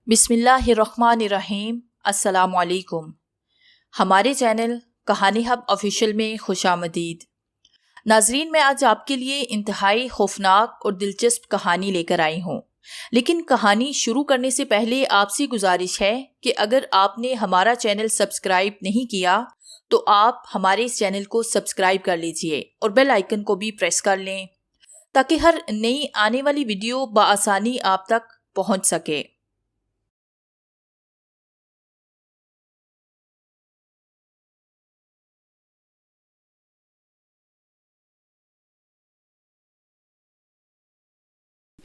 बिस्मिल्लाहिर्रहमानिर्रहीम। अस्सलामुअलैकुम। हमारे चैनल कहानी हब ऑफिशियल में खुशामदीद। नाजरीन, मैं आज आपके लिए इंतहाई खौफनाक और दिलचस्प कहानी लेकर आई हूँ, लेकिन कहानी शुरू करने से पहले आपसे गुजारिश है कि अगर आपने हमारा चैनल सब्सक्राइब नहीं किया तो आप हमारे इस चैनल को सब्सक्राइब कर लीजिए और बेल आइकन को भी प्रेस कर लें ताकि हर नई आने वाली वीडियो बआसानी आप तक पहुँच सके।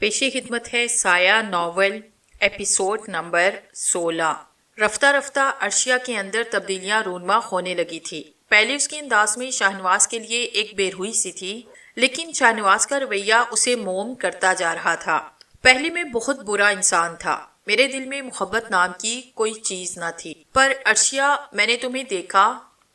पेशे खिदमत है साया नावल एपिसोड नंबर 16। रफ्ता रफ्ता अर्शिया के अंदर तब्दीलियां रूनमा होने लगी थी। पहले उसके अंदाज में शाहनवाज के लिए एक बेरुई सी थी, लेकिन शाहनवाज का रवैया उसे मोम करता जा रहा था। पहले मैं बहुत बुरा इंसान था, मेरे दिल में मोहब्बत नाम की कोई चीज न थी। पर अर्शिया, मैंने तुम्हें देखा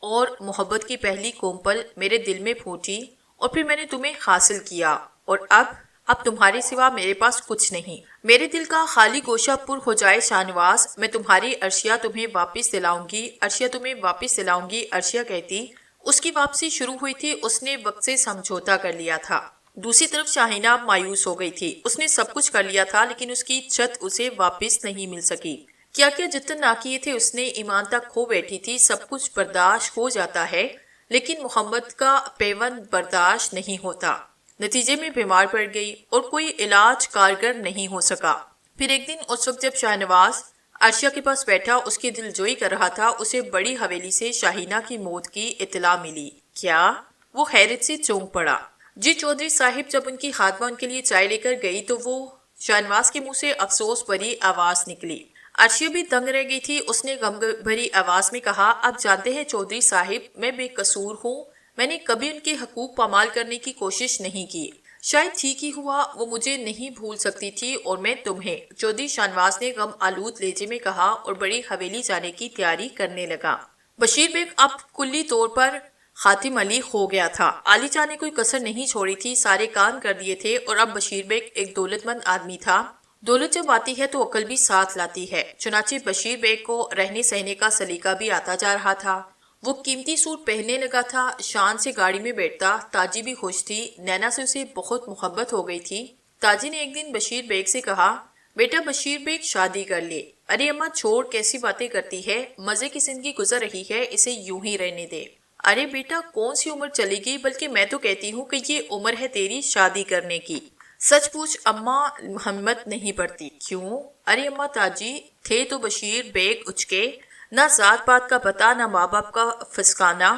और मोहब्बत की पहली कोंपल मेरे दिल में फूटी और फिर मैंने तुम्हें हासिल किया और अब तुम्हारे सिवा मेरे पास कुछ नहीं। मेरे दिल का खाली गोशा पुर हो जाए शाहनवाज, मैं तुम्हारी अर्शिया तुम्हें वापस दिलाऊंगी, अर्शिया तुम्हें वापस दिलाऊंगी। अर्शिया कहती। उसकी वापसी शुरू हुई थी, उसने वक्त से समझौता कर लिया था। दूसरी तरफ शाहीना मायूस हो गई थी। उसने सब कुछ कर लिया था, लेकिन उसकी छत उसे वापस नहीं मिल सकी। क्या क्या जतन ना किए थे उसने, ईमान तक खो बैठी थी। सब कुछ बर्दाश्त हो जाता है, लेकिन मोहम्मद का पैवन बर्दाश्त नहीं होता। नतीजे में बीमार पड़ गई और कोई इलाज कारगर नहीं हो सका। फिर एक दिन उस वक्त जब शाहनवाज अर्शिया के पास बैठा उसकी दिलजोई कर रहा था, उसे बड़ी हवेली से शाहीना की मौत की इतला मिली। क्या? वो हैरत से चौंक पड़ा। जी चौधरी साहिब जब उनकी खातमा उनके लिए चाय लेकर गई तो वो शाहनवाज के मुंह से अफसोस भरी आवाज निकली। अर्शिया भी दंग रह गई थी। उसने गम भरी आवाज में कहा, अब जानते हैं चौधरी साहिब, मैं बेकसूर हूँ। मैंने कभी उनके हकूक पामाल करने की कोशिश नहीं की। शायद ठीक ही हुआ, वो मुझे नहीं भूल सकती थी और मैं तुम्हें। चौधरी शाहनवाज ने गम आलूद लहजे में कहा और बड़ी हवेली जाने की तैयारी करने लगा। बशीर बेग अब कुल्ली तौर पर खातिम अली हो गया था। आली चाह ने कोई कसर नहीं छोड़ी थी, सारे काम कर दिए थे और अब बशीर बेग एक दौलतमंद आदमी था। दौलत जब आती है तो अकल भी साथ लाती है। चुनाचे बशीर बेग को रहने सहने का सलीका भी आता जा रहा था। वो कीमती सूट पहनने लगा था, शान से गाड़ी में बैठता। ताजी भी खुश थी, नैना से उसे बहुत मोहब्बत हो गई थी। ताजी ने एक दिन बशीर बेग से कहा, बेटा बशीर बेग शादी कर ले। अरे अम्मा छोड़, कैसी बातें करती है, मजे की जिंदगी गुजर रही है, इसे यूं ही रहने दे। अरे बेटा कौन सी उम्र चली गई, बल्कि मैं तो कहती हूँ कि ये उम्र है तेरी शादी करने की। सच पूछ अम्मा, हिम्मत नहीं पड़ती। क्यों? अरे अम्मा ताजी थे तो बशीर बेग उचके, ना जात पात का पता, ना माँ बाप का फसकाना।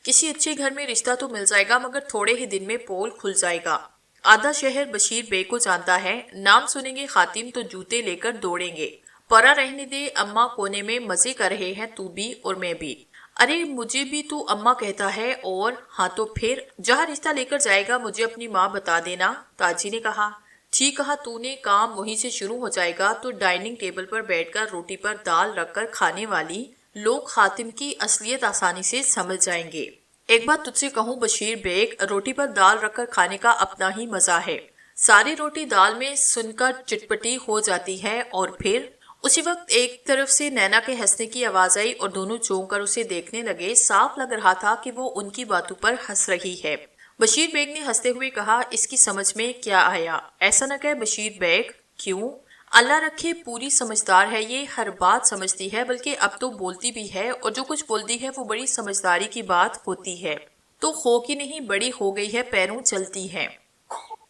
किसी अच्छे घर में रिश्ता तो मिल जाएगा, मगर थोड़े ही दिन में पोल खुल जाएगा। आधा शहर बशीर बेग को जानता है, नाम सुनेंगे खातिम तो जूते लेकर दौड़ेंगे। परा रहने दे अम्मा, कोने में मजे कर रहे हैं तू भी और मैं भी। अरे मुझे भी तू अम्मा कहता है, और हाँ तो फिर जहाँ रिश्ता लेकर जाएगा मुझे अपनी माँ बता देना। ताजी ने कहा, ठीक कहा तूने, काम वहीं से शुरू हो जाएगा तो डाइनिंग टेबल पर बैठकर रोटी पर दाल रखकर खाने वाली लोग खातिम की असलियत आसानी से समझ जाएंगे। एक बात तुझसे कहूँ बशीर बेग, रोटी पर दाल रखकर खाने का अपना ही मजा है। सारी रोटी दाल में सुनकर चिटपटी हो जाती है। और फिर उसी वक्त एक तरफ से नैना के हंसने की आवाज आई और दोनों चौंक कर उसे देखने लगे। साफ लग रहा था कि वो उनकी बातों पर हंस रही है। बशीर बेग ने हंसते हुए कहा, इसकी समझ में क्या आया? ऐसा न कहे बशीर बेग। क्यों? अल्लाह रखे, पूरी समझदार है ये, हर बात समझती है, बल्कि अब तो बोलती भी है, और जो कुछ बोलती है वो बड़ी समझदारी की बात होती है। तो हो कि नहीं, बड़ी हो गई है, पैरों चलती है।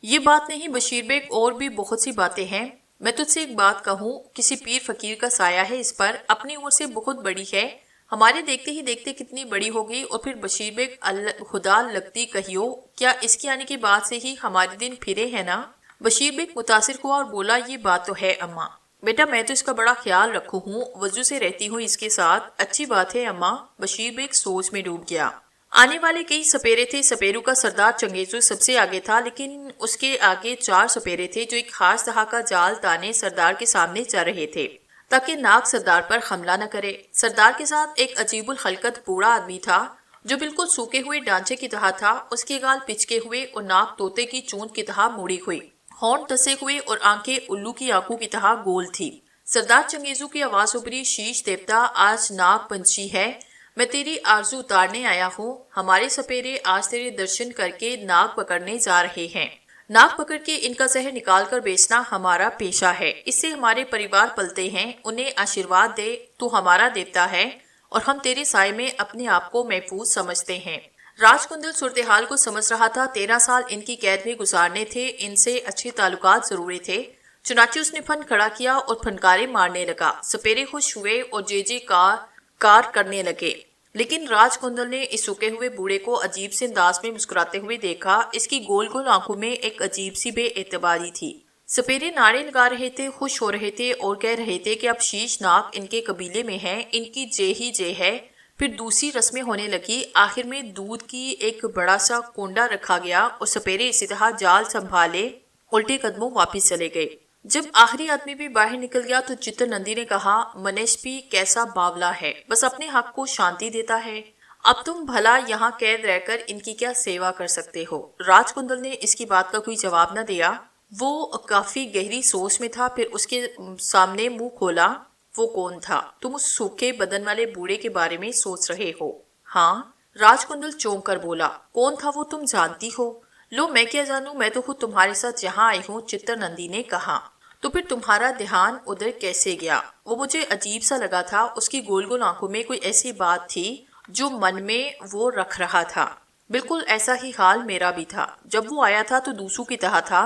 ये बात नहीं बशीर बेग, और भी बहुत सी बातें हैं। मैं तुझसे एक बात कहूँ, किसी पीर फकीर का साया है इस पर, अपनी उम्र से बहुत बड़ी है। हमारे देखते ही देखते कितनी बड़ी हो गई। और फिर बशीर बेग, खुदा लगती कहियो, क्या इसके आने के बाद से ही हमारे दिन फिरे हैं ना? बशीर बेग मुतासिर हुआ और बोला, ये बात तो है अम्मा। बेटा मैं तो इसका बड़ा ख्याल रखू हूँ, वजू से रहती हूँ इसके साथ। अच्छी बात है अम्मा। बशीर बेग सोच में डूब गया। आने वाले कई सपेरे थे। सपेरू का सरदार चंगेजू सबसे आगे था, लेकिन उसके आगे 4 सपेरे थे जो एक खास तरह का जाल ताने सरदार के सामने चल रहे थे ताकि नाग सरदार पर हमला न करे। सरदार के साथ एक अजीबुल खलकत बूढ़ा आदमी था जो बिल्कुल सूखे हुए ढांचे की तरह था। उसके गाल पिचके हुए और नाक तोते की चूंद की तरह मुड़ी हुई, होंठ धसे हुए और आंखें उल्लू की आंखों की तरह गोल थी। सरदार चंगेजू की आवाज उभरी, शीश देवता आज नाग पंछी है, मैं तेरी आरजू उतारने आया हूँ। हमारे सपेरे आज तेरे दर्शन करके नाग पकड़ने जा रहे हैं। नाग पकड़ के इनका जहर निकाल कर बेचना हमारा पेशा है। इससे हमारे परिवार पलते हैं। उन्हें आशीर्वाद दे, तू हमारा देवता है और हम तेरे साए में अपने आप को महफूज समझते हैं। राजकुंदल सूरत-ए-हाल को समझ रहा था। 13 साल इनकी कैद में गुजारने थे। इनसे अच्छे ताल्लुकात जरूरी थे। चुनाचे उसने फन खड़ा किया और फनकारे मारने लगा। सपेरे खुश हुए और जे कार करने लगे। लेकिन राजकुंदल ने इस सूखे हुए बूढ़े को अजीब से अंदाज में मुस्कुराते हुए देखा। इसकी गोल गोल आंखों में एक अजीब सी बेएतबारी थी। सपेरे नारे लगा रहे थे, खुश हो रहे थे और कह रहे थे कि अब शीश नाग इनके कबीले में है, इनकी जे ही जे है। फिर दूसरी रस्में होने लगी। आखिर में दूध की एक बड़ा सा कोंडा रखा गया और सपेरे इसी तरह जाल संभाले उल्टे कदमों वापिस चले गए। जब आखिरी आदमी भी बाहर निकल गया तो चित्तर नंदी ने कहा, मनेश भी कैसा बावला है, बस अपने हक को शांति देता है। अब तुम भला यहाँ कैद रहकर इनकी क्या सेवा कर सकते हो। राजकुंदल ने इसकी बात का कोई जवाब न दिया। वो काफी गहरी सोच में था। फिर उसके सामने मुंह खोला। वो कौन था? तुम उस सूखे बदन वाले बूढ़े के बारे में सोच रहे हो? हाँ, राजकुंदल चौंक कर बोला। कौन था वो, तुम जानती हो? लो, मैं क्या जानूं, मैं तो खुद तुम्हारे साथ यहाँ आई हूँ, चित्तर नंदी ने कहा। तो फिर तुम्हारा ध्यान उधर कैसे गया? वो मुझे अजीब सा लगा था। उसकी गोल गोल आंखों में कोई ऐसी बात थी जो मन में वो रख रहा था। बिल्कुल ऐसा ही हाल मेरा भी था। जब वो आया था तो दूसरों की तरह था।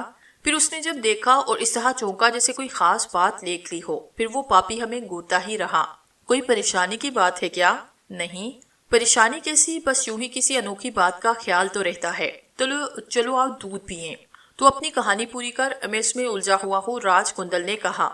फिर उसने जब देखा और इस तरह चौंका जैसे कोई खास बात देख ली हो। फिर वो पापी हमें गोता ही रहा। कोई परेशानी की बात है क्या? नहीं, परेशानी कैसी, बस यूं ही किसी अनोखी बात का ख्याल तो रहता है। चलो चलो आओ दूध पिए। तो अपनी कहानी पूरी कर, मैं इसमें उलझा हुआ हूँ, राजकुंदल ने कहा।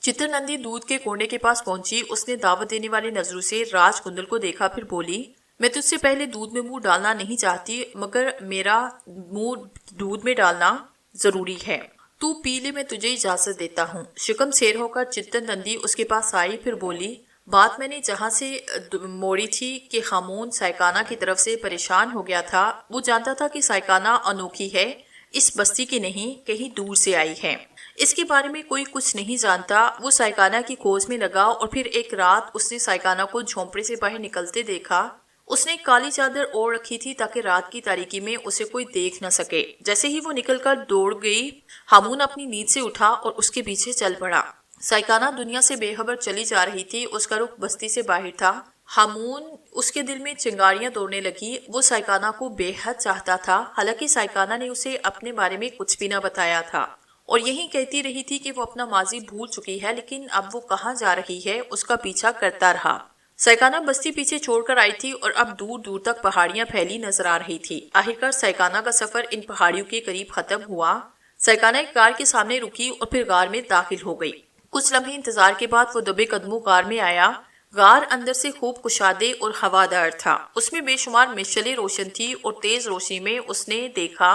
चित्रनंदी दूध के कोने के पास पहुंची। उसने दावत देने वाली नजरों से राजकुंदल को देखा। फिर बोली, मैं तुझसे पहले दूध में मुंह डालना नहीं चाहती, मगर मेरा मुंह दूध में डालना जरूरी है। तू पी ले, मैं तुझे इजाजत देता हूँ। शिकम शेर होकर चित्रनंदी उसके पास आई। फिर बोली, बात मैंने जहाँ से मोड़ी थी कि खामून साइकाना की तरफ से परेशान हो गया था। वो जानता था कि साइकाना अनोखी है, इस बस्ती की नहीं, कहीं दूर से आई है। इसके बारे में कोई कुछ नहीं जानता। वो साइकाना की खोज में लगा और फिर एक रात उसने साइकाना को झोंपड़े से बाहर निकलते देखा। उसने एक काली चादर ओढ़ रखी थी ताकि रात की तारीकी में उसे कोई देख न सके। जैसे ही वो निकलकर दौड़ गई, हामून अपनी नींद से उठा और उसके पीछे चल पड़ा। साइकाना दुनिया से बेखबर चली जा रही थी। उसका रुख बस्ती से बाहर था। हामून, उसके दिल में चिंगारियां दौड़ने लगी। वो साइकाना को बेहद चाहता था। हालांकि साइकाना ने उसे अपने बारे में कुछ भी न बताया था और यही कहती रही थी कि वो अपना माजी भूल चुकी है, लेकिन अब वो कहाँ जा रही है उसका पीछा करता रहा। साइकाना बस्ती पीछे छोड़कर आई थी और अब दूर दूर तक पहाड़ियां फैली नजर आ रही थी। आखिरकार साइकाना का सफर इन पहाड़ियों के करीब खत्म हुआ। साइकाना एक कार के सामने रुकी और फिर गार में दाखिल हो गई। कुछ लम्हे इंतजार के बाद वो दबे कदमों कार में आया। गार अंदर से खूब कुशादे और हवादार था। उसमें बेशुमार मिशलें रोशन थी और तेज रोशनी में उसने देखा।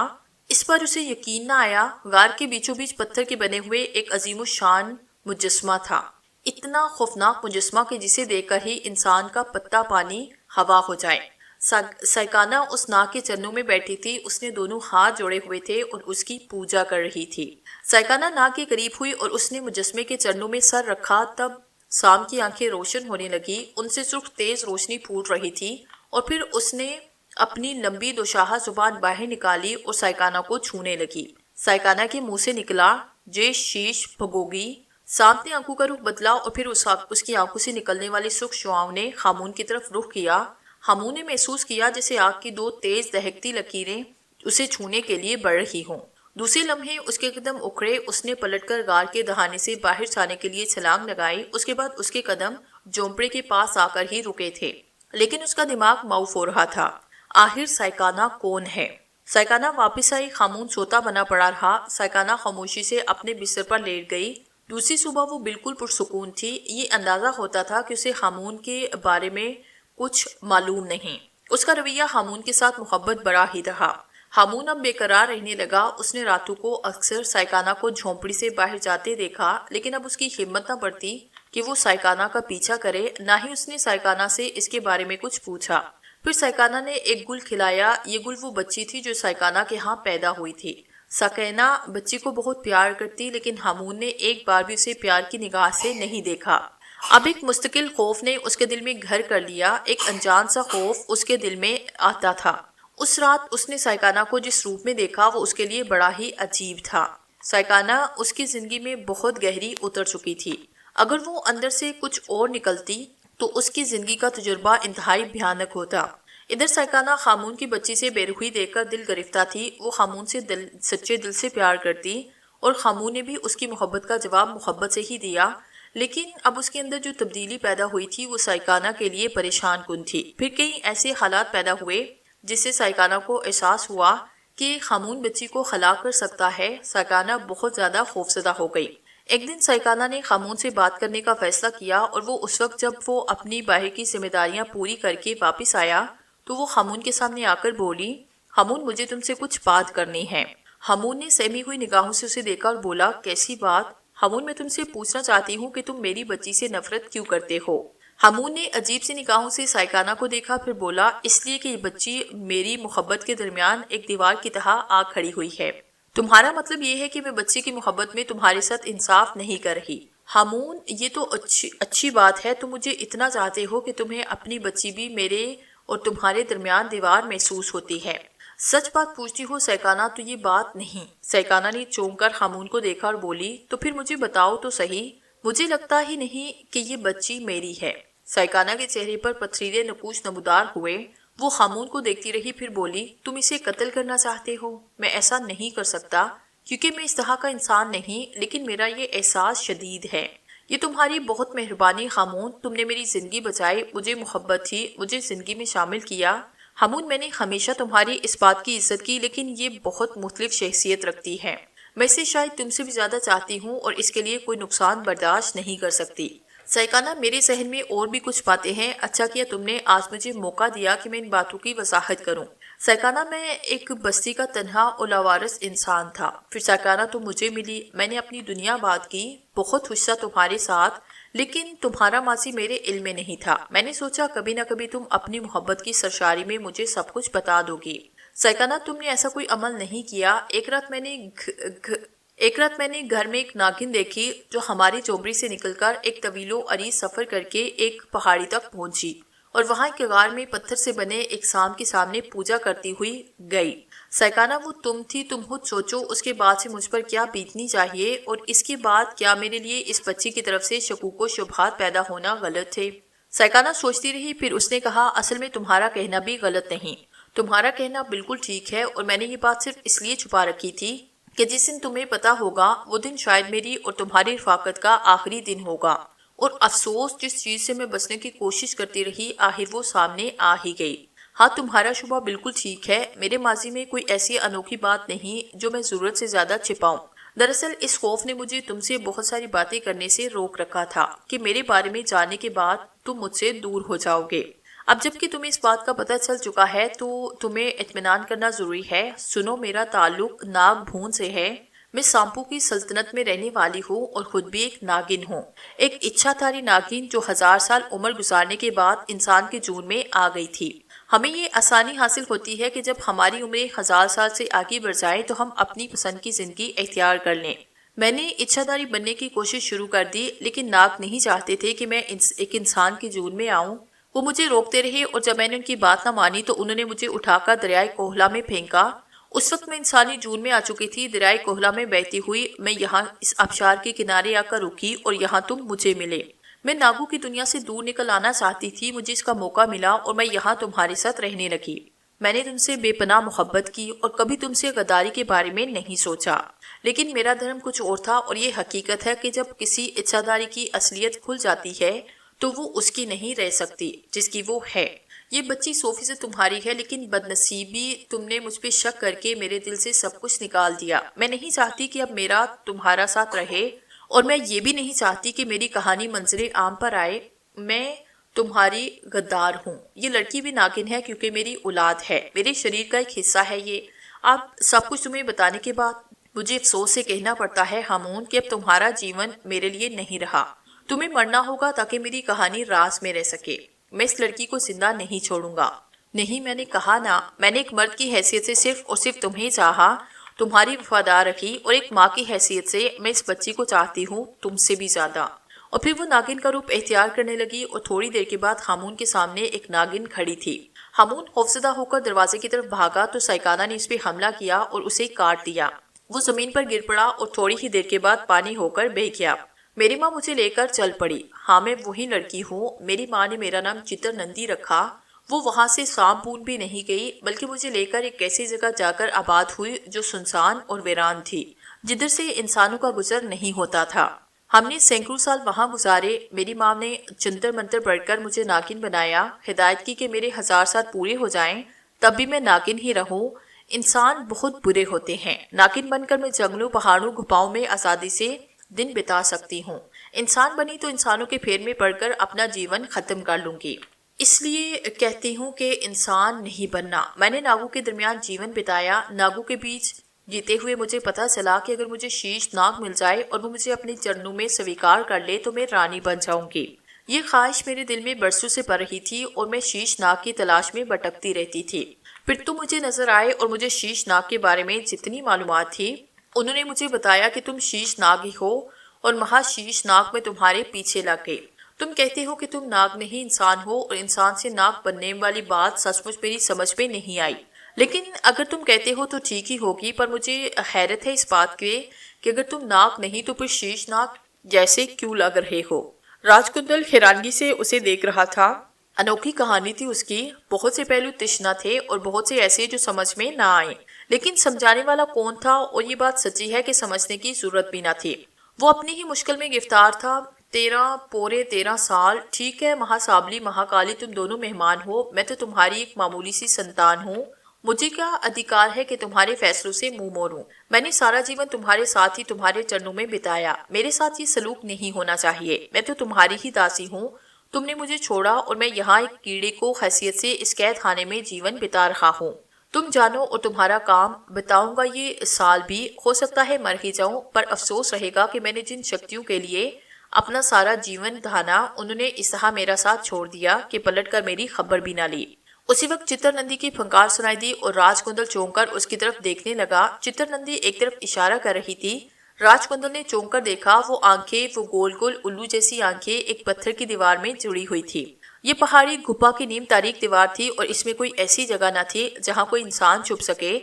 इस पर उसे यकीन न आया। गार के बीचों बीच पत्थर के बने हुए एक अजीमुशान मुजस्मा था। इतना खौफनाक मुजस्मा कि जिसे देखकर ही इंसान का पत्ता पानी हवा हो जाए। साइकाना उस नाग के चरणों में बैठी थी। उसने दोनों हाथ जोड़े हुए थे और उसकी पूजा कर रही थी। साइकाना नाग के करीब हुई और उसने मुजस्मे के चरणों में सर रखा। तब शाम की आंखें रोशन होने लगी। उनसे सुर्ख तेज रोशनी फूट रही थी और फिर उसने अपनी लंबी दोशाहा जुबान बाहर निकाली और साइकाना को छूने लगी। साइकाना के मुंह से निकला, जे शीश भगोगी। सांप ने आंखों का रुख बदला और फिर उसकी आंखों से निकलने वाली सुख शुआओं ने हामून की तरफ रुख किया। हामून ने महसूस किया जैसे आग की दो तेज दहकती लकीरें उसे छूने के लिए बढ़ रही हों। दूसरे लम्हे उसके कदम उखड़े। उसने पलटकर गार के दहाने से बाहर जाने के लिए छलांग लगाई। उसके बाद उसके कदम झोंपड़े के पास आकर ही रुके थे, लेकिन उसका दिमाग माऊफ हो रहा था। आखिर साइकाना कौन है? साइकाना वापस आई। खामून सोता बना पड़ा रहा। साइकाना खामोशी से अपने बिस्तर पर लेट गई। दूसरी सुबह वो बिल्कुल पुरसुकून थी। ये अंदाजा होता था कि उसे हामून के बारे में कुछ मालूम नहीं। उसका रवैया हामून के साथ मोहब्बत बड़ा ही रहा। हामून अब बेकरार रहने लगा। उसने रातों को अक्सर साइकाना को झोंपड़ी से बाहर जाते देखा, लेकिन अब उसकी हिम्मत न बढ़ती कि वो साइकाना का पीछा करे। ना ही उसने साइकाना से इसके बारे में कुछ पूछा। फिर साइकाना ने एक गुल खिलाया। ये गुल वो बच्ची थी जो साइकाना के यहाँ पैदा हुई थी। سکینہ بچی کو بہت پیار کرتی، لیکن ہامون نے ایک بار بھی اسے پیار کی نگاہ سے نہیں دیکھا۔ اب ایک مستقل خوف نے اس کے دل میں گھر کر لیا، ایک انجان سا خوف اس کے دل میں آتا تھا۔ اس رات اس نے سائیکانہ کو جس روپ میں دیکھا وہ اس کے لیے بڑا ہی عجیب تھا۔ سائیکانہ اس کی زندگی میں بہت گہری اتر چکی تھی۔ اگر وہ اندر سے کچھ اور نکلتی تو اس کی زندگی کا تجربہ انتہائی بھیانک ہوتا۔ ادھر سائیکانہ خامون کی بچی سے بے رخی دیکھ کر دل گرفتہ تھی۔ وہ خامون سے سچے دل سے پیار کرتی اور خامون نے بھی اس کی محبت کا جواب محبت سے ہی دیا، لیکن اب اس کے اندر جو تبدیلی پیدا ہوئی تھی وہ سائیکانہ کے لیے پریشان کن تھی۔ پھر کئی ایسے حالات پیدا ہوئے جس سے سائیکانہ کو احساس ہوا کہ خامون بچی کو ہلاک کر سکتا ہے۔ سائیکانہ بہت زیادہ خوفزدہ ہو گئی۔ ایک دن سائیکانہ نے خامون سے بات کرنے کا فیصلہ کیا، اور وہ اس وقت جب وہ اپنی باہر کی ذمہ داریاں پوری کر کے واپس آیا تو وہ خامون کے سامنے آ کر بولی، خامون مجھے تم سے کچھ بات کرنی ہے۔ خامون نے سہمی ہوئی نگاہوں سے اسے دیکھا اور بولا، کیسی بات؟ خامون میں تم سے پوچھنا چاہتی ہوں کہ تم میری بچی سے نفرت کیوں کرتے ہو؟ خامون نے عجیب سی نگاہوں سے سائیکانہ کو دیکھا، پھر بولا، اس لیے کہ یہ بچی میری محبت کے درمیان ایک دیوار کی طرح آ کھڑی ہوئی ہے۔ تمہارا مطلب یہ ہے کہ میں بچی کی محبت میں تمہارے ساتھ انصاف نہیں کر رہی؟ خامون یہ تو اچھی بات ہے، تم مجھے اتنا چاہتے ہو کہ تمہیں اپنی بچی بھی میرے اور تمہارے درمیان دیوار محسوس ہوتی ہے۔ سچ بات پوچھتی ہو سائیکانہ تو یہ بات نہیں۔ سائیکانہ نے چونک کر خامون کو دیکھا اور بولی، تو پھر مجھے بتاؤ تو صحیح، مجھے لگتا ہی نہیں کہ یہ بچی میری ہے۔ سائیکانہ کے چہرے پر پتھریلے نقوش نمودار ہوئے۔ وہ خامون کو دیکھتی رہی، پھر بولی، تم اسے قتل کرنا چاہتے ہو؟ میں ایسا نہیں کر سکتا کیونکہ میں اس طرح کا انسان نہیں، لیکن میرا یہ احساس شدید ہے۔ یہ تمہاری بہت مہربانی خامون، تم نے میری زندگی بچائی، مجھے محبت تھی، مجھے زندگی میں شامل کیا۔ خامون میں نے ہمیشہ تمہاری اس بات کی عزت کی، لیکن یہ بہت مختلف شخصیت رکھتی ہے۔ میں اسے شاید تم سے بھی زیادہ چاہتی ہوں اور اس کے لیے کوئی نقصان برداشت نہیں کر سکتی۔ سائیکانہ میرے ذہن میں اور بھی کچھ باتیں ہیں، اچھا کیا تم نے آج مجھے موقع دیا کہ میں ان باتوں کی وضاحت کروں۔ سائیکانہ میں ایک بستی کا تنہا اور لاوارث انسان تھا، پھر سائیکانہ تم مجھے ملی، میں نے اپنی دنیا بات کی، بہت خوش تھا تمہارے ساتھ، لیکن تمہارا ماضی میرے علم میں نہیں تھا۔ میں نے سوچا کبھی نہ کبھی تم اپنی محبت کی سرشاری میں مجھے سب کچھ بتا دو گی۔ سائیکانہ تم نے ایسا کوئی عمل نہیں کیا۔ ایک رات میں نے گھر میں ایک ناگن دیکھی جو ہماری چوبری سے نکل کر ایک طویل و عریض سفر کر کے ایک پہاڑی تک پہنچی اور وہاں ایک غار میں پتھر سے بنے ایک سام کے سامنے پوجا کرتی ہوئی گئی۔ سائیکانہ وہ تم تھی، تم خود سوچو اس کے بعد سے مجھ پر کیا بیتنی چاہیے، اور اس کے بعد کیا میرے لیے اس بچی کی طرف سے شکوک و شبہات پیدا ہونا غلط تھے؟ سائیکانہ سوچتی رہی، پھر اس نے کہا، اصل میں تمہارا کہنا بھی غلط نہیں، تمہارا کہنا بالکل ٹھیک ہے، اور میں نے یہ بات صرف اس لیے چھپا رکھی تھی کہ جس دن تمہیں پتا ہوگا وہ دن شاید میری اور تمہاری رفاقت کا آخری دن ہوگا۔ اور افسوس جس چیز سے میں بچنے کی کوشش کرتی رہی آخر وہ سامنے آ ہی گئی۔ ہاں تمہارا شبہ بالکل ٹھیک ہے، میرے ماضی میں کوئی ایسی انوکھی بات نہیں جو میں ضرورت سے زیادہ چھپاؤں۔ دراصل اس خوف نے مجھے تم سے بہت ساری باتیں کرنے سے روک رکھا تھا کہ میرے بارے میں جاننے کے بعد تم مجھ سے دور ہو جاؤ گے۔ اب جب کہ تمہیں اس بات کا پتہ چل چکا ہے تو تمہیں اطمینان کرنا ضروری ہے۔ سنو، میرا تعلق ناگ بھون سے ہے۔ میں سامپو کی سلطنت میں رہنے والی ہوں اور خود بھی ایک ناگن ہوں، ایک اچھا تاری ناگن جو 1000 سال عمر گزارنے کے بعد انسان کے جون میں آ گئی تھی۔ ہمیں یہ آسانی حاصل ہوتی ہے کہ جب ہماری عمریں 1000 سال سے آگے بڑھ جائیں تو ہم اپنی پسند کی زندگی اختیار کر لیں۔ میں نے اچھا داری بننے کی کوشش شروع کر دی، لیکن ناگ نہیں چاہتے تھے کہ میں ایک انسان کے جون میں آؤں۔ وہ مجھے روکتے رہے اور جب میں نے ان کی بات نہ مانی تو انہوں نے مجھے اٹھا کر دریائے کوہلا میں پھینکا۔ اس وقت میں انسانی جون میں آ چکی تھی۔ دریائے کوہلا میں بہتی ہوئی میں یہاں اس آبشار کے کنارے آ کر رکی اور یہاں تم مجھے ملے۔ میں ناگوں کی دنیا سے دور نکل آنا چاہتی تھی، مجھے اس کا موقع ملا اور میں یہاں تمہارے ساتھ رہنے لگی۔ میں نے تم سے بے پناہ محبت کی اور کبھی تم سے غداری کے بارے میں نہیں سوچا، لیکن میرا دھرم کچھ اور تھا، اور یہ حقیقت ہے کہ جب کسی اچھاداری کی اصلیت کھل جاتی ہے تو وہ اس کی نہیں رہ سکتی جس کی وہ ہے۔ یہ بچی 100% تمہاری ہے، لیکن بدنصیبی تم نے مجھ پہ شک کر کے میرے دل سے سب کچھ نکال دیا۔ میں نہیں چاہتی کہ اب میرا تمہارا ساتھ رہے، اور میں یہ بھی نہیں چاہتی کہ میری کہانی منظر عام پر آئے۔ میں تمہاری غدار ہوں۔ یہ لڑکی بھی ناگن ہے کیونکہ میری اولاد ہے، میرے شریر کا ایک حصہ ہے یہ۔ اب سب کچھ تمہیں بتانے کے بعد مجھے افسوس سے کہنا پڑتا ہے خامون کہ اب تمہارا جیون میرے لیے نہیں رہا۔ تمہیں مرنا ہوگا تاکہ میری کہانی راز میں رہ سکے۔ میں اس لڑکی کو زندہ نہیں چھوڑوں گا۔ نہیں، میں نے کہا نا، میں نے ایک مرد کی حیثیت سے صرف اور صرف تمہیں چاہا، तुम्हारी वफादार रखी और एक माँ की हैसियत से मैं इस बच्ची को चाहती हूँ तुमसे भी ज्यादा। और फिर वो नागिन का रूप इख्तियार करने लगी और थोड़ी देर के बाद हामून के सामने एक नागिन खड़ी थी। हामून खौफजदा होकर दरवाजे की तरफ भागा तो साइकाना ने उस पर हमला किया और उसे काट दिया। वो जमीन पर गिर पड़ा और थोड़ी ही देर के बाद पानी होकर बह गया। मेरी माँ मुझे लेकर चल पड़ी। हाँ, मैं वही लड़की हूँ। मेरी माँ ने मेरा नाम चितर नंदी रखा। वो वहां से सांपून भी नहीं गई, बल्कि मुझे लेकर एक ऐसी जगह जाकर आबाद हुई जो सुनसान और वीरान थी, जिधर से इंसानों का गुजर नहीं होता था। हमने सैकड़ों साल वहां गुजारे। मेरी माँ ने जंतर मंतर पढ़कर मुझे नागिन बनाया, हिदायत की कि मेरे 1000 साल पूरे हो जाएं तब भी मैं नागिन ही रहूं। इंसान बहुत बुरे होते हैं। नागिन बनकर मैं जंगलों, पहाड़ों, गुफाओं में आजादी से दिन बिता सकती हूँ। इंसान बनी तो इंसानों के फेर में पड़कर अपना जीवन खत्म कर लूंगी। इसलिए कहती हूँ कि इंसान नहीं बनना। मैंने नागों के दरमियान जीवन बिताया। नागों के बीच जीते हुए मुझे पता चला कि अगर मुझे शीश नाग मिल जाए और वो मुझे अपने चरणों में स्वीकार कर ले तो मैं रानी बन जाऊंगी। ये ख्वाहिश मेरे दिल में बरसों से पड़ रही थी और मैं शीश नाग की तलाश में भटकती रहती थी। फिर तुम मुझे नजर आए और मुझे शीश नाग के बारे में जितनी मालूमात थी उन्होंने मुझे बताया कि तुम शीश नाग ही हो और महाशीश नाग में तुम्हारे पीछे लग गई। तुम कहते हो कि तुम नाग नहीं इंसान हो और इंसान से नाग बनने वाली बात सचमुच मेरी समझ में नहीं आई। लेकिन अगर तुम कहते हो तो ठीक ही होगी, पर मुझे हैरत है इस बात के कि अगर तुम नाग नहीं तो फिर शीश नाग जैसे क्यों लग रहे हो। राजकुंदल हैरानगी से उसे देख रहा था। अनोखी कहानी थी उसकी। बहुत से पहलू तिश्ना थे और बहुत से ऐसे जो समझ में ना आए, लेकिन समझाने वाला कौन था। और ये बात सच्ची है कि समझने की जरूरत भी ना थी। वो अपनी ही मुश्किल में गिरफ्तार था। 13 साल। ठीक है महासाबली, महाकाली, तुम दोनों मेहमान हो। मैं तो तुम्हारी एक मामूली सी संतान हूँ। मुझे क्या अधिकार है कि तुम्हारे फैसलों से मुंह मोड़ूं। मैंने सारा जीवन तुम्हारे साथ ही तुम्हारे चरणों में बिताया। मेरे साथ ये सलूक नहीं होना चाहिए। मैं तो तुम्हारी ही दासी हूँ। तुमने मुझे छोड़ा और मैं यहाँ एक कीड़े को हैसियत से इस कैद खाने में जीवन बिता रहा हूँ। तुम जानो और तुम्हारा काम बताऊंगा। ये साल भी हो सकता है मर ही जाऊं, पर अफसोस रहेगा कि मैंने जिन शक्तियों के लिए अपना सारा जीवन धाना उन्होंने इस तरह मेरा साथ छोड़ दिया कि पलट कर मेरी खबर भी ना ली। उसी वक्त चित्रनंदी की फंकार सुनाई दी और राजकुंदल चौंक कर उसकी तरफ देखने लगा। चित्रनंदी एक तरफ इशारा कर रही थी। राजकुंदल ने चौंक कर देखा। वो आंखें, वो गोल गोल उल्लू जैसी आंखें एक पत्थर की दीवार में जुड़ी हुई थी। ये पहाड़ी गुफा की नीम तारीख दीवार थी और इसमें कोई ऐसी जगह न थी जहाँ कोई इंसान छुप सके,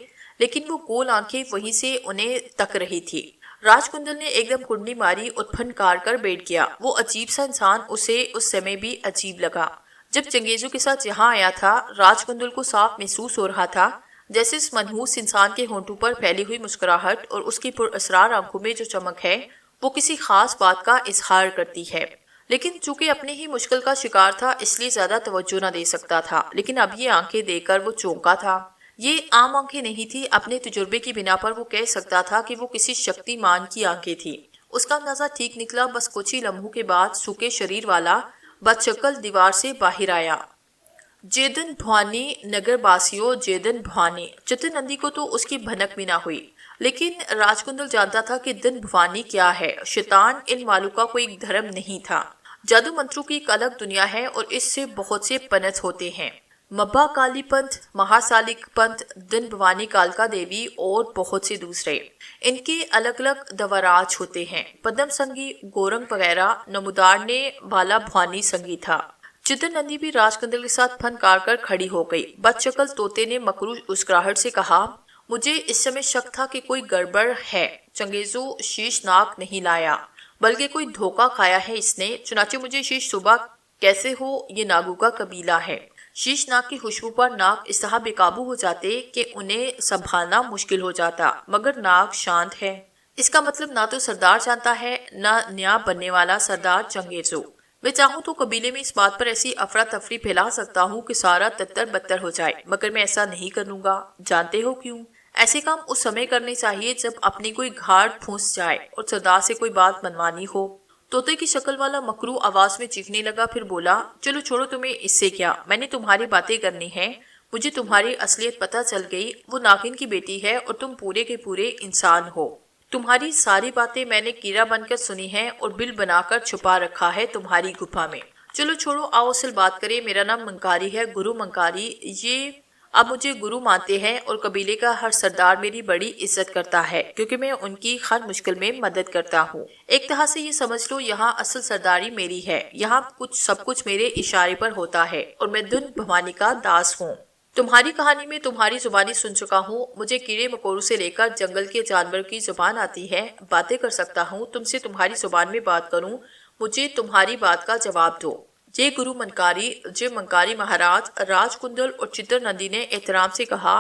लेकिन वो गोल आंखें वहीं से उन्हें तक रही थी। राजकुंदल ने एकदम कुंडली मारी और फनकार कर बैठ गया। वो अजीब सा इंसान उसे उस समय भी अजीब लगा। जब चंगेजों के साथ यहाँ आया था, राजकुंदल को साफ महसूस हो रहा था जैसे इस मनहूस इंसान के होंठों पर फैली हुई मुस्कुराहट और उसकी पुरअसरार आंखों में जो चमक है वो किसी खास बात का इजहार करती है। लेकिन चूंकि अपनी ही मुश्किल का शिकार था इसलिए ज्यादा तवज्जो न दे सकता था। लेकिन अब ये आंखें देखकर वो चौंका था। ये आम आंखें नहीं थी। अपने तजुर्बे की बिना पर वो कह सकता था कि वो किसी शक्तिमान की आंखें थी। उसका अंदाजा ठीक निकला। बस कुछ ही लम्हों के बाद सूखे शरीर वाला बदशक्ल दीवार से बाहर आया। जेदन भवानी नगर बासियों, जेदन भवानी। चित्रनंदी को तो उसकी भनक भी ना हुई, लेकिन राजकुंदल जानता था कि दिन भवानी क्या है। शैतान इन वालों का कोई धर्म नहीं था। जादू मंत्रों की एक अलग दुनिया है और इससे बहुत से पंथ होते हैं। मब्बा काली पंथ, महासालिक पंथ, दिन भवानी कालका देवी और बहुत से दूसरे। इनके अलग अलग दवराज होते हैं। पद्म संगी, गोरंग वगैरह। नमोदार ने बाला भवानी संगी था। चित्रनंदी भी राजकुंदल के साथ फनकार कर खड़ी हो गई। बदशक्ल तोते ने मकरू मुस्कुराहट से कहा, मुझे इस समय शक था कि कोई गड़बड़ है। चंगेजो शीश नाग नहीं लाया, बल्कि कोई धोखा खाया है इसने। चुनाचे मुझे शीश सुबह कैसे हो, ये नागों का कबीला है। शीश नाग की खुशबू पर नाग इस तरह बेकाबू हो जाते कि उन्हें संभालना मुश्किल हो जाता। मगर नाग शांत है। इसका मतलब ना तो सरदार जानता है, ना नया बनने वाला सरदार चंगेजो। मैं चाहूँ तो कबीले में इस बात पर ऐसी अफरा तफरी फैला सकता हूँ कि सारा तत्तर बत्तर हो जाए, मगर मैं ऐसा नहीं करूँगा। जानते हो क्यों? ऐसे काम उस समय करने चाहिए जब अपनी कोई घाट फूंस जाए और सरदार से कोई बात मनवानी हो। तोते की शक्ल वाला मकरू आवाज में चीखने लगा, फिर बोला, चलो छोड़ो, तुम्हें इससे क्या, मैंने तुम्हारी बातें करनी है। मुझे तुम्हारी असलियत पता चल गई। वो नागिन की बेटी है और तुम पूरे के पूरे इंसान हो। तुम्हारी सारी बातें मैंने कीड़ा बनकर सुनी है और बिल बनाकर छुपा रखा है तुम्हारी गुफा में। चलो छोड़ो, आओ असल बात करें। मेरा नाम मंकारी है, गुरु मंकारी। ये اب مجھے گرو مانتے ہیں اور قبیلے کا ہر سردار میری بڑی عزت کرتا ہے کیونکہ میں ان کی ہر مشکل میں مدد کرتا ہوں۔ ایک طرح سے یہ سمجھ لو یہاں اصل سرداری میری ہے، یہاں سب کچھ میرے اشارے پر ہوتا ہے اور میں دن بھوانی کا داس ہوں۔ تمہاری کہانی میں تمہاری زبانی سن چکا ہوں، مجھے کیڑے مکوڑوں سے لے کر جنگل کے جانور کی زبان آتی ہے، باتیں کر سکتا ہوں، تم سے تمہاری زبان میں بات کروں، مجھے تمہاری بات کا جواب دو۔ جے منکاری مہاراج، راج کندل اور چتر نندی نے احترام سے کہا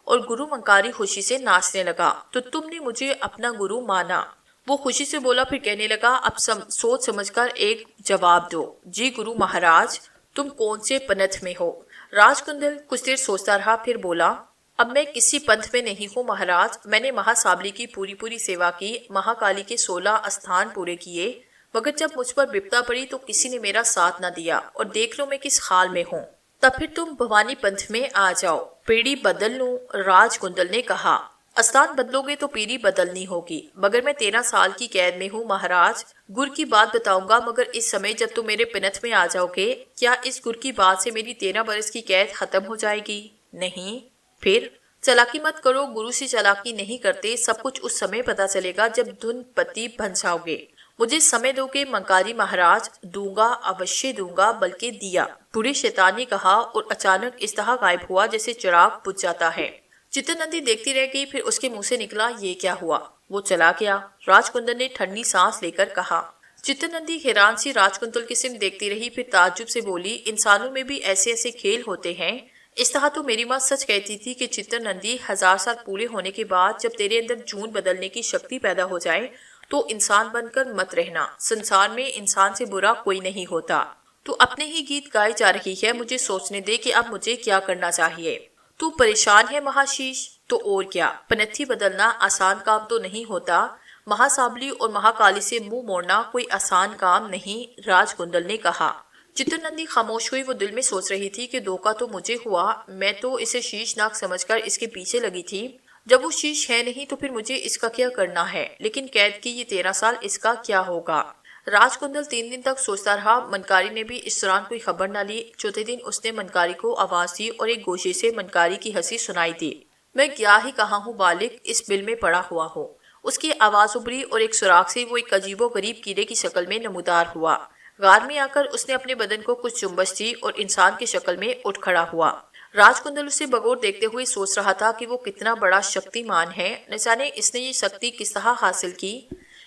اور گرو منکاری خوشی سے ناچنے لگا۔ تو تم نے مجھے اپنا گرو مانا؟ وہ خوشی سے بولا، پھر کہنے لگا، اب سوچ سمجھ کر ایک جواب دو۔ جی گرو مہاراج، تم کون سے پنتھ میں ہو؟ راج کندل کچھ دیر سوچتا رہا، پھر بولا، اب میں کسی پنتھ میں نہیں ہوں مہاراج، میں نے مہا سابلی کی پوری سیوا کی، مہا کالی کے 16 استھان پورے کیے، مگر جب مجھ پر بپتا پڑی تو کسی نے میرا ساتھ نہ دیا، اور دیکھ لو میں کس حال میں ہوں۔ تب پھر تم بھوانی پنتھ میں آ جاؤ، پیڑھی بدل لوں۔ راج کندل نے کہا، استھان بدلو گے تو پیڑھی بدلنی ہوگی، مگر میں 13 سال کی قید میں ہوں مہاراج۔ گر کی بات بتاؤں گا، مگر اس سمے جب تم میرے پنتھ میں آ جاؤ گے، کیا اس گر کی بات سے میری 13 برس کی قید ختم ہو جائے گی؟ نہیں۔ پھر چالاکی مت کرو، گرو سے چالاکی نہیں کرتے، سب کچھ اس سمے پتا چلے گا جب دھن پتی بن جاؤ گے۔ مجھے سمے دو کہ منکاری مہاراج، دوں گا، اوشیہ دوں گا، بلکہ دیا، بری شیطان نے کہا، اور اچانک اس طرح غائب ہوا جیسے چراغ بجھ جاتا ہے۔ چتر نندی دیکھتی رہ گئی، پھر اس کے منہ سے نکلا، یہ کیا ہوا؟ وہ چلا گیا۔ راج کندل نے ٹھنڈی سانس لے کر کہا۔ چتر نندی حیران سی راج کندل کی سمت دیکھتی رہی، پھر تعجب سے بولی، انسانوں میں بھی ایسے کھیل ہوتے ہیں؟ اس طرح تو میری ماں سچ کہتی تھی کہ چتر نندی 1000 سال پورے ہونے کے بعد جب تیرے اندر جون بدلنے کی شکتی پیدا ہو جائے تو انسان بن کر مت رہنا، سنسار میں انسان سے برا کوئی نہیں ہوتا۔ تو اپنے ہی گیت گائے جا رہی ہے، مجھے سوچنے دے کہ اب مجھے کیا کرنا چاہیے۔ تو پریشان ہے مہاشیش؟ تو اور کیا، پنتھی بدلنا آسان کام تو نہیں ہوتا، مہا سابلی اور مہا کالی سے منہ موڑنا کوئی آسان کام نہیں، راج کندل نے کہا۔ چتر نندی خاموش ہوئی، وہ دل میں سوچ رہی تھی کہ دھوکا تو مجھے ہوا، میں تو اسے شیش ناگ سمجھ کر اس کے پیچھے لگی تھی، جب وہ شیش ہے نہیں تو پھر مجھے اس کا کیا کرنا ہے، لیکن قید کی یہ 13 سال اس کا کیا ہوگا؟ راج کندل 3 دن تک سوچتا رہا، منکاری نے بھی اس دوران کوئی خبر نہ لی۔ چوتھے دن اس نے منکاری کو آواز دی اور ایک گوشے سے منکاری کی ہنسی سنائی دی، میں کیا ہی کہا ہوں بالک، اس بل میں پڑا ہوا ہو۔ اس کی آواز ابری اور ایک سوراخ سے وہ ایک عجیب و غریب کیڑے کی شکل میں نمودار ہوا۔ غار میں آ کر اس نے اپنے بدن کو کچھ چنبش دی اور انسان کی شکل میں اٹھ کھڑا ہوا۔ راج کندل اسے بغور دیکھتے ہوئے سوچ رہا تھا کہ وہ کتنا بڑا شکتی مان ہے، نہ جانے اس نے یہ شکتی کس طرح حاصل کی۔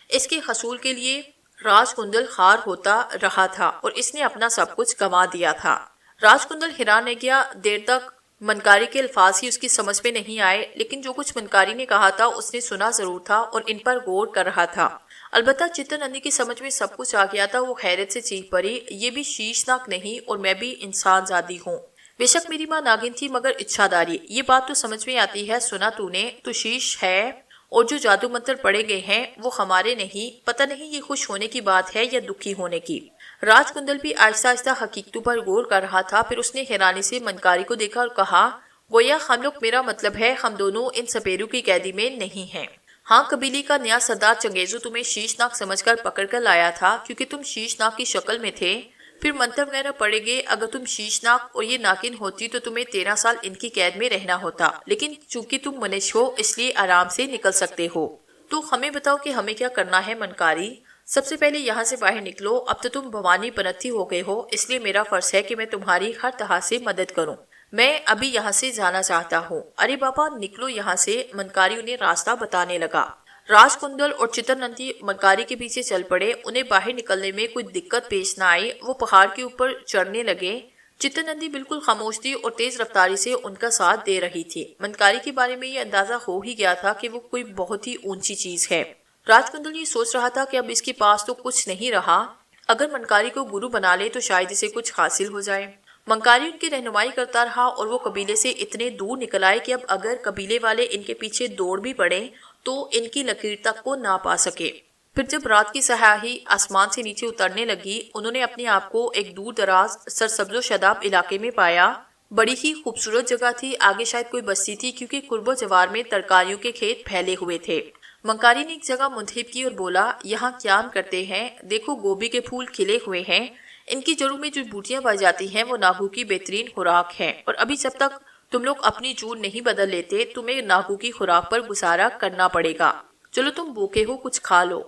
اس کے حصول کے لیے راج کندل خوار ہوتا رہا تھا اور اس نے اپنا سب کچھ گنوا دیا تھا۔ راج کندل حیران رہ گیا، دیر تک منکاری کے الفاظ ہی اس کی سمجھ میں نہیں آئے، لیکن جو کچھ منکاری نے کہا تھا اس نے سنا ضرور تھا اور ان پر غور کر رہا تھا۔ البتہ چتر نندی کی سمجھ میں سب کچھ آ گیا تھا، وہ حیرت سے چیخ پڑی، یہ بھی شیش ناگ نہیں اور میں بھی انسان زادی ہوں۔ بے شک میری ماں ناگن تھی مگر اچھا داری، یہ بات تو سمجھ میں آتی ہے، سنا تو نے، تو شیش ہے، اور جو جادو منتر پڑے گئے ہیں وہ ہمارے نہیں، پتہ نہیں یہ خوش ہونے کی بات ہے یا دکھی ہونے کی۔ راج کندل بھی آہستہ آہستہ حقیقتوں پر غور کر رہا تھا، پھر اس نے حیرانی سے منکاری کو دیکھا اور کہا، گویا ہم لوگ، میرا مطلب ہے ہم دونوں ان سپیروں کی قیدی میں نہیں ہیں۔ ہاں، قبیلے کا نیا سردار چنگیزو تمہیں شیش ناگ سمجھ کر پکڑ کر لایا تھا کیونکہ تم شیش ناگ کی شکل میں تھے، پھر منتر وغیرہ پڑے گے، اگر تم شیش ناگ اور یہ ناگن ہوتی تو تمہیں 13 سال ان کی قید میں رہنا ہوتا، لیکن چونکہ تم منش ہو اس لیے آرام سے نکل سکتے ہو۔ تو ہمیں بتاؤ کہ ہمیں کیا کرنا ہے منکاری؟ سب سے پہلے یہاں سے باہر نکلو، اب تو تم بھوانی پنتھی ہو گئے ہو، اس لیے میرا فرض ہے کہ میں تمہاری ہر طرح سے مدد کروں۔ میں ابھی یہاں سے جانا چاہتا ہوں۔ ارے بابا نکلو یہاں سے، منکاری انہیں راستہ بتانے لگا۔ راج کندل اور چتر نندی منکاری کے پیچھے چل پڑے، انہیں باہر نکلنے میں کوئی دقت پیش نہ آئی، وہ پہاڑ کے اوپر چڑھنے لگے۔ چتر نندی بالکل خاموش تھی اور تیز رفتاری سے ان کا ساتھ دے رہی تھی۔ منکاری کے بارے میں یہ اندازہ ہو ہی گیا تھا کہ وہ کوئی بہت ہی اونچی چیز ہے۔ راج کندل یہ سوچ رہا تھا کہ اب اس کے پاس تو کچھ نہیں رہا، اگر منکاری کو گرو بنا لے تو شاید اسے کچھ حاصل ہو جائے۔ منکاری ان کی رہنمائی کرتا رہا اور وہ قبیلے سے اتنے دور نکل آئے کہ اب اگر قبیلے والے ان کے پیچھے دوڑ بھی پڑے تو ان کی لکیر تک کو نہ پا سکے۔ پھر جب رات کی سیاہی آسمان سے نیچے اترنے لگی، انہوں نے اپنے آپ کو ایک دور دراز سرسبز و شاداب علاقے میں پایا۔ بڑی ہی خوبصورت جگہ تھی، آگے شاید کوئی بستی تھی کیونکہ قرب و جوار میں ترکاریوں کے کھیت پھیلے ہوئے تھے۔ منکاری نے ایک جگہ منتخب کی اور بولا، یہاں قیام کرتے ہیں، دیکھو گوبھی کے پھول کھلے ہوئے ہیں، ان کی جڑوں میں جو بوٹیاں پائی جاتی ہیں وہ ناگوں کی بہترین خوراک ہیں، اور ابھی جب تک तुम लोग अपनी जून नहीं बदल लेते, तुम्हें नागू की खुराक पर गुजारा करना पड़ेगा। चलो तुम भूखे हो, कुछ खा लो।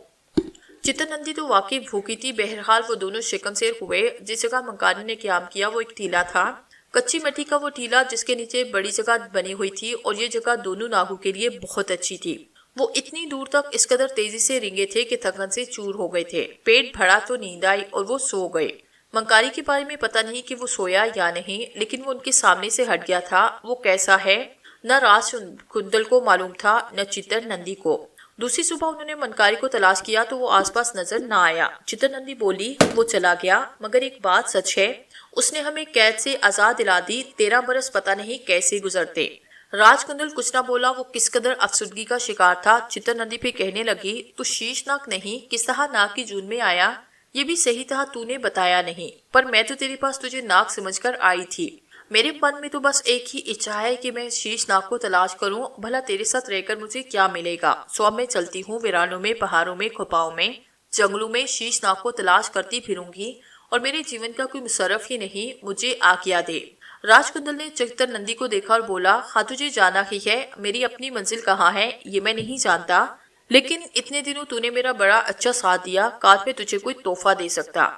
चित्तनंदी तो वाकई भूखी थी। बहरहाल वो दोनों शिकमशेर हुए। जिस जगह मंकारी ने क्याम किया वो एक टीला था, कच्ची मिट्टी का वो टीला जिसके नीचे बड़ी जगह बनी हुई थी, और ये जगह दोनों नागों के लिए बहुत अच्छी थी। वो इतनी दूर तक इस कदर तेजी से रेंगे थे कि थकन से चूर हो गए थे। पेट भरा तो नींद आई और वो सो गए। मंकारी के बारे में पता नहीं कि वो सोया या नहीं, लेकिन वो उनके सामने से हट गया था। वो कैसा है न राज कुंदल को मालूम था, न चित्तरनंदी को। दूसरी सुबह उन्होंने मंकारी को तलाश किया तो वो आसपास नजर न आया। चित्तरनंदी बोली, वो चला गया, मगर एक बात सच है, उसने हमें कैद से आजाद दिला दी। 13 बरस पता नहीं कैसे गुजरते। राजकुंदल कुछ ना बोला। वो किस कदर अफसुर्दगी का शिकार था। चित्तरनंदी फिर कहने लगी, तू शीशनाक नहीं, किस तरह नाक की जून में आया ये भी सही तरह तूने बताया नहीं, पर मैं तो तेरे पास तुझे नाक समझकर आई थी। मेरे मन में तो बस एक ही इच्छा है कि मैं शीशनाग को तलाश करूं। भला तेरे साथ रहकर मुझे क्या मिलेगा। सो अब मैं चलती हूँ। वीरानों में, पहाड़ों में, खुपाओं में, जंगलों में शीशनाग को तलाश करती फिरूंगी, और मेरे जीवन का कोई मुसरफ ही नहीं। मुझे आज्ञा दे। राजकुंदल ने चित्तरनंदी को देखा और बोला, हाँ तुझे जाना ही है। मेरी अपनी मंजिल कहाँ है ये मैं नहीं जानता, लेकिन इतने दिनों तूने मेरा बड़ा अच्छा साथ दिया। काश मैं तुझे कोई तोहफा दे सकता।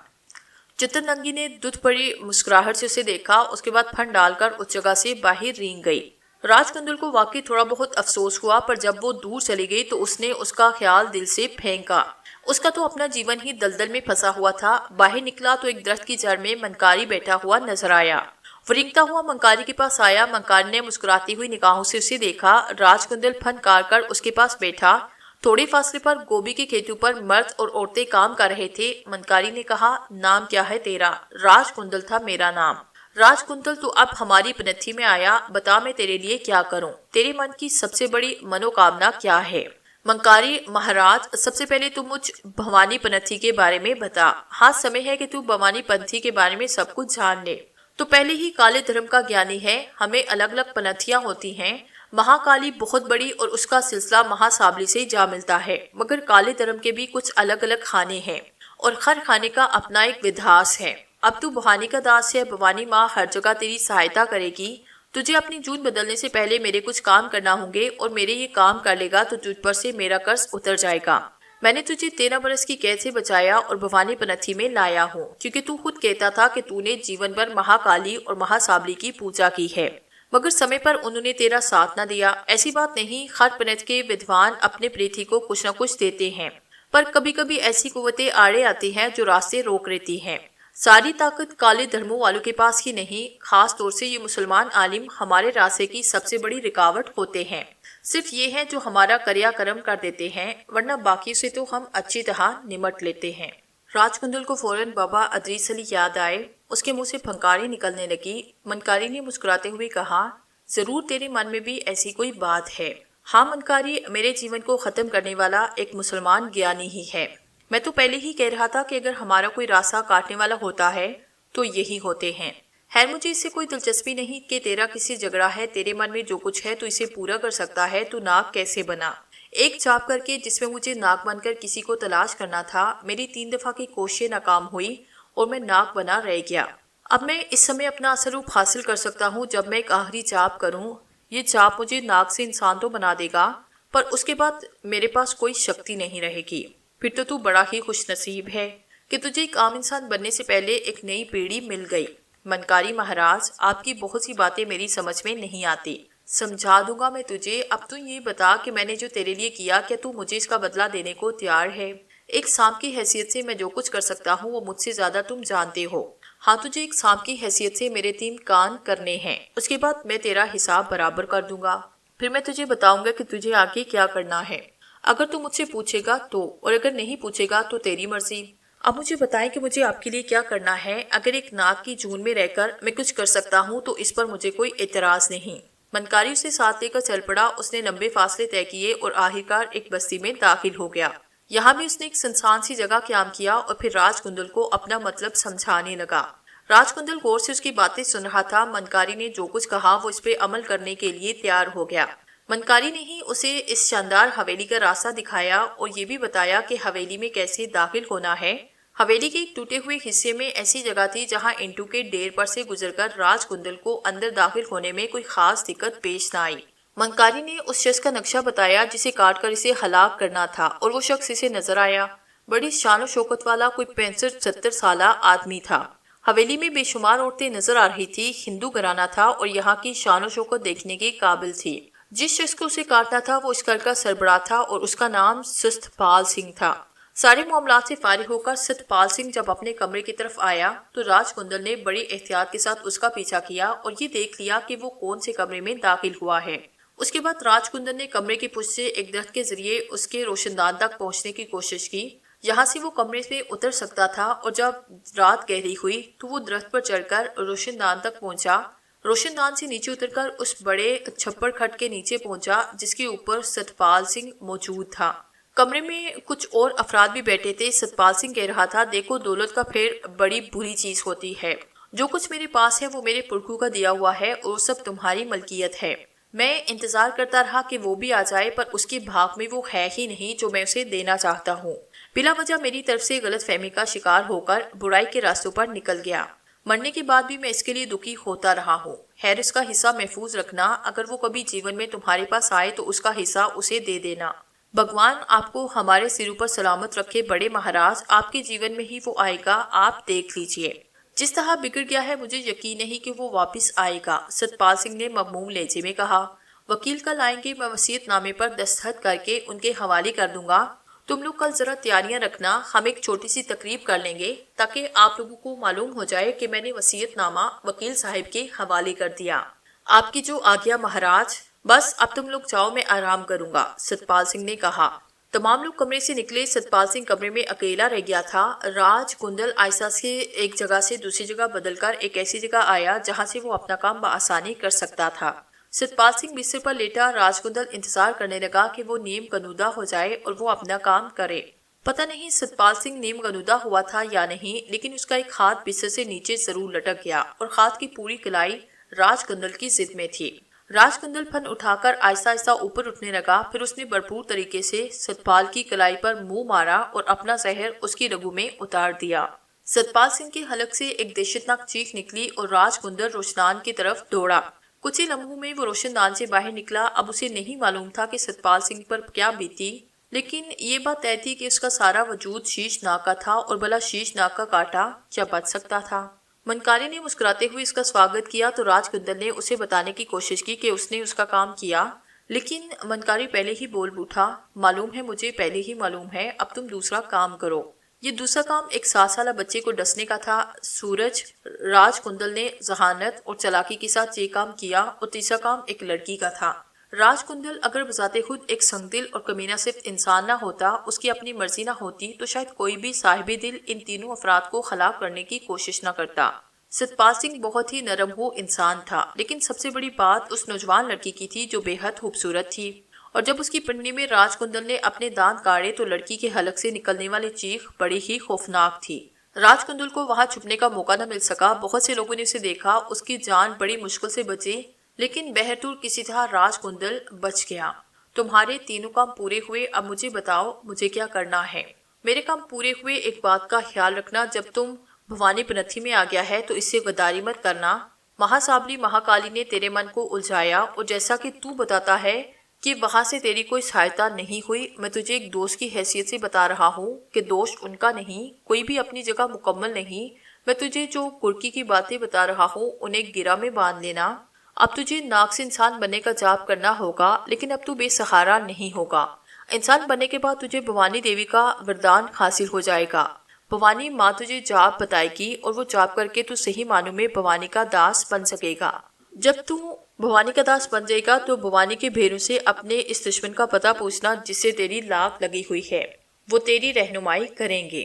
चित्तरनंदी ने दुध पड़ी मुस्कुराहट से उसे देखा। उसके बाद फन डालकर उस जगह से बाहर रेंग गई। राजकुंदल को वाकई थोड़ा बहुत अफसोस हुआ, पर जब वो दूर चली गई तो उसने उसका ख्याल दिल से फेंका। उसका तो अपना जीवन ही दलदल में फंसा हुआ था। बाहर निकला तो एक दरख्त की जड़ में मंकारी बैठा हुआ नजर आया। वो रेंगता हुआ मंकारी के पास आया। मंकारी ने मुस्कुराती हुई निगाहों से उसे देखा। राजकुंदल फनकार कर उसके पास बैठा। थोड़े फासले पर गोभी के खेतों पर मर्द और औरतें काम कर रहे थे। मंकारी ने कहा, नाम क्या है तेरा। राजकुंदल था मेरा नाम। राजकुंदल तू अब हमारी पनथी में आया, बता मैं तेरे लिए क्या करूं। तेरे मन की सबसे बड़ी मनोकामना क्या है। मंकारी, महाराज सबसे पहले तू मुझ भवानी पनथी के बारे में बता। हाँ, समय है कि तू भवानी पंथी के बारे में सब कुछ जान ले। तो पहले ही काले धर्म का ज्ञानी है। हमें अलग अलग पनथियां होती हैं। महाकाली बहुत बड़ी और उसका सिलसिला महासाबली से जा मिलता है, मगर काले धर्म के भी कुछ अलग अलग खाने हैं, और हर खाने का अपना एक विधास है। अब तू भवानी का दास है। भवानी माँ हर जगह तेरी सहायता करेगी। तुझे अपनी जून बदलने से पहले मेरे कुछ काम करना होंगे, और मेरे ये काम कर लेगा तो तुझ पर से मेरा कर्ज उतर जाएगा। मैंने तुझे 13 बरस की कैद से बचाया और भवानी पनथी में लाया हूँ, क्योंकि तू खुद कहता था कि तूने जीवन भर महाकाली और महासाबली की पूजा की है, मगर समय पर उन्होंने तेरा साथ न दिया। ऐसी बात नहीं, हर पनत के विद्वान अपने प्रीति को कुछ न कुछ देते हैं, पर कभी कभी ऐसी कुव्वतें आड़े आती हैं जो रास्ते रोक रहती हैं। सारी ताकत काले धर्मों वालों के पास ही नहीं, खास तौर से ये मुसलमान आलिम हमारे रास्ते की सबसे बड़ी रुकावट होते हैं। सिर्फ ये है जो हमारा कर्या कर्म कर देते हैं, वरना बाकी से तो हम अच्छी तरह निमट लेते हैं। राजकुंदल को फौरन बाबा अदरीस अली याद आए। उसके मुंह से फंकारी निकलने लगी। मनकारी ने मुस्कुराते हुए कहा, जरूर तेरे मन में भी ऐसी कोई बात है। हाँ मनकारी, मेरे जीवन को खत्म करने वाला एक मुसलमान ज्ञानी ही है। मैं तो पहले ही कह रहा था कि अगर हमारा कोई रास्ता काटने वाला होता है तो यही होते हैं। खैर, मुझे इससे कोई दिलचस्पी नहीं कि तेरा किसी झगड़ा है। तेरे मन में जो कुछ है तो इसे पूरा कर सकता है। तू नाग कैसे बना। एक चाप करके जिसमें मुझे नाग बनकर किसी को तलाश करना था। मेरी 3 दफा की कोशिशें नाकाम हुई और मैं नाग बना रह गया। अब मैं इस समय अपना असर रूप हासिल कर सकता हूँ जब मैं एक आखिरी चाप करूँ। ये चाप मुझे नाग से इंसान तो बना देगा, पर उसके बाद मेरे पास कोई शक्ति नहीं रहेगी। फिर तो तू बड़ा ही खुशनसीब है कि तुझे एक आम इंसान बनने से पहले एक नई पीढ़ी मिल गई। मनकारी महाराज, आपकी बहुत सी बातें मेरी समझ में नहीं आती। समझा दूंगा मैं तुझे। अब तू ये बता कि मैंने जो तेरे लिए किया, क्या तू मुझे इसका बदला देने को तैयार है। एक सांप की हैसियत से मैं जो कुछ कर सकता हूँ वो मुझसे ज्यादा तुम जानते हो। हाँ, तुझे एक सांप की हैसियत से मेरे 3 कान करने हैं। उसके बाद मैं तेरा हिसाब बराबर कर दूंगा। फिर मैं तुझे बताऊंगा कि तुझे आगे क्या करना है। अगर तू मुझसे पूछेगा तो, और अगर नहीं पूछेगा तो तेरी मर्जी। अब मुझे बताएं कि मुझे आपके लिए क्या करना है। अगर एक नाग की जून में रहकर मैं कुछ कर सकता हूँ तो इस पर मुझे कोई एतराज नहीं। मनकारी उसे साथ लेकर चल पड़ा। उसने लंबे फासले तय किए और आखिरकार एक बस्ती में दाखिल हो गया। यहाँ भी उसने एक सुनसान सी जगह क्याम किया और फिर राजकुंदल को अपना मतलब समझाने लगा। राजकुंदल गौर से उसकी बातें सुन रहा था। मनकारी ने जो कुछ कहा वो इस पे अमल करने के लिए तैयार हो गया। मनकारी ने ही उसे इस शानदार हवेली का रास्ता दिखाया और ये भी बताया कि हवेली में कैसे दाखिल होना है। حویلی کے ایک ٹوٹے ہوئے حصے میں ایسی جگہ تھی جہاں انٹو کے ڈیر پر سے گزر کر راج کندل کو اندر داخل ہونے میں کوئی خاص دقت پیش نہ آئی۔ منکاری نے اس شخص کا نقشہ بتایا جسے کاٹ کر اسے ہلاک کرنا تھا، اور وہ شخص اسے نظر آیا۔ بڑی شان و شوکت والا کوئی 65-70 سالہ آدمی تھا۔ حویلی میں بے شمار عورتیں نظر آ رہی تھی، ہندو گھرانہ تھا اور یہاں کی شان و شوکت دیکھنے کے قابل تھی۔ جس شخص کو اسے کاٹنا تھا وہ اس گھر کا سربراہ تھا اور اس کا نام ستپال سنگھ تھا۔ سارے معاملات سے فارغ ہو کر ستپال سنگھ جب اپنے کمرے کی طرف آیا تو راج کندل نے بڑی احتیاط کے ساتھ اس کا پیچھا کیا اور یہ دیکھ لیا کہ وہ کون سے کمرے میں داخل ہوا ہے۔ اس کے بعد راج کندل نے کمرے کی پشت سے ایک درخت کے ذریعے اس کے روشن دان تک پہنچنے کی کوشش کی۔ یہاں سے وہ کمرے میں اتر سکتا تھا، اور جب رات گہری ہوئی تو وہ درخت پر چڑھ کر روشن دان تک پہنچا۔ روشن دان سے نیچے اتر کر اس بڑے چھپر کھٹ کے نیچے پہنچا جس کے اوپر ستپال سنگھ موجود تھا۔ کمرے میں کچھ اور افراد بھی بیٹھے تھے۔ ستپال سنگھ کہہ رہا تھا، دیکھو دولت کا پھر بڑی بری چیز ہوتی ہے۔ جو کچھ میرے پاس ہے وہ میرے پرکھو کا دیا ہوا ہے اور سب تمہاری ملکیت ہے۔ میں انتظار کرتا رہا کہ وہ بھی آ جائے، پر اس کے بھاگ میں وہ ہے ہی نہیں جو میں اسے دینا چاہتا ہوں۔ بلا وجہ میری طرف سے غلط فہمی کا شکار ہو کر برائی کے راستوں پر نکل گیا۔ مرنے کے بعد بھی میں اس کے لیے دکھی ہوتا رہا ہوں۔ خیر اس کا حصہ محفوظ رکھنا، اگر وہ کبھی جیون میں تمہارے پاس آئے تو اس کا حصہ اسے دے دینا۔ بھگوان آپ کو ہمارے سروں پر سلامت رکھے بڑے مہاراج، آپ کے جیون میں ہی وہ آئے گا، آپ دیکھ لیجئے۔ جس طرح بگڑ گیا ہے مجھے یقین نہیں کہ وہ واپس آئے گا، ستپال سنگھ نے مغموم لہجے میں کہا۔ وکیل کل آئیں گے، میں وصیت نامے پر دستخط کر کے ان کے حوالے کر دوں گا۔ تم لوگ کل ذرا تیاریاں رکھنا، ہم ایک چھوٹی سی تقریب کر لیں گے تاکہ آپ لوگوں کو معلوم ہو جائے کہ میں نے وصیت نامہ وکیل صاحب کے حوالے کر دیا۔ آپ کی جو آگیا مہاراج۔ بس اب تم لوگ جاؤ، میں آرام کروں گا، ستپال سنگھ نے کہا۔ تمام لوگ کمرے سے نکلے۔ ستپال سنگھ کمرے میں اکیلا رہ گیا تھا۔ راج کندل آہستہ سے ایک جگہ سے دوسری جگہ بدل کر ایک ایسی جگہ آیا جہاں سے وہ اپنا کام بآسانی کر سکتا تھا۔ ستپال سنگھ بستر پر لیٹا، راج کندل انتظار کرنے لگا کہ وہ نیم غنودہ ہو جائے اور وہ اپنا کام کرے۔ پتہ نہیں ستپال سنگھ نیم غنودہ ہوا تھا یا نہیں، لیکن اس کا ایک ہاتھ بستر سے نیچے ضرور لٹک گیا اور ہاتھ کی پوری کلائی راج کندل کی ضد میں تھی۔ راج کندل پھن اٹھا کر آہستہ آہستہ اوپر اٹھنے لگا، پھر اس نے بھرپور طریقے سے ستپال کی کلائی پر منہ مارا اور اپنا زہر اس کی رگوں میں اتار دیا۔ ستپال سنگھ کے حلق سے ایک دہشتناک چیخ نکلی اور راج کندل روشنان کی طرف دوڑا۔ کچھ ہی لمحوں میں وہ روشن دان سے باہر نکلا۔ اب اسے نہیں معلوم تھا کہ ستپال سنگھ پر کیا بیتی، لیکن یہ بات طے تھی کہ اس کا سارا وجود شیش ناگ کا تھا اور بھلا شیش ناگ کا کاٹا کیا بچ سکتا تھا۔ منکاری نے مسکراتے ہوئے اس کا سواگت کیا تو راج کندل نے اسے بتانے کی کوشش کی کہ اس نے اس کا کام کیا، لیکن منکاری پہلے ہی بول اٹھا، معلوم ہے مجھے، پہلے ہی معلوم ہے، اب تم دوسرا کام کرو۔ یہ دوسرا کام ایک 7 سالہ بچے کو ڈسنے کا تھا۔ سورج راج کندل نے ذہانت اور چالاکی کے ساتھ یہ کام کیا، اور تیسرا کام ایک لڑکی کا تھا۔ راج کندل اگر بذات خود ایک سنگ دل اور کمینہ صرف انسان نہ ہوتا، اس کی اپنی مرضی نہ ہوتی، تو شاید کوئی بھی صاحب دل ان تینوں افراد کو ہلاک کرنے کی کوشش نہ کرتا۔ ستپال سنگھ بہت ہی نرم ہو انسان تھا، لیکن سب سے بڑی بات اس نوجوان لڑکی کی تھی جو بے حد خوبصورت تھی، اور جب اس کی پنڈلی میں راج کندل نے اپنے دانت کاڑے تو لڑکی کے حلق سے نکلنے والی چیخ بڑی ہی خوفناک تھی۔ راج کندل کو وہاں چھپنے کا موقع نہ مل سکا۔ بہت سے لوگوں نے اسے دیکھا، اس کی جان بڑی مشکل سے بچی، لیکن بہرطور کسی طرح راج کندل بچ گیا۔ تمہارے تینوں کام پورے ہوئے، اب مجھے بتاؤ مجھے کیا کرنا ہے۔ میرے کام پورے ہوئے، ایک بات کا خیال رکھنا، جب تم بھوانی پنتھی میں آ گیا ہے تو اس سے غداری مت کرنا۔ مہاسابلی مہاکالی نے تیرے من کو الجھایا، اور جیسا کہ تو بتاتا ہے کہ وہاں سے تیری کوئی سہایتا نہیں ہوئی، میں تجھے ایک دوست کی حیثیت سے بتا رہا ہوں کہ دوش ان کا نہیں، کوئی بھی اپنی جگہ مکمل نہیں۔ میں تجھے جو کرکی کی باتیں بتا رہا ہوں انہیں گرہ میں باندھ لینا۔ اب تجھے ناگ سے انسان بننے کا جاپ کرنا ہوگا، لیکن اب تو بے سہارا نہیں ہوگا۔ انسان بننے کے بعد تجھے بھوانی دیوی کا وردان حاصل ہو جائے گا۔ بھوانی ماں تجھے جاپ بتائے گی، اور وہ جاپ کر کے تو صحیح معنوں میں بھوانی کا داس بن سکے گا۔ جب تو بھوانی کا داس بن جائے گا تو بھوانی کے بھیروں سے اپنے اس دشمن کا پتہ پوچھنا جس سے تیری لاگ لگی ہوئی ہے، وہ تیری رہنمائی کریں گے۔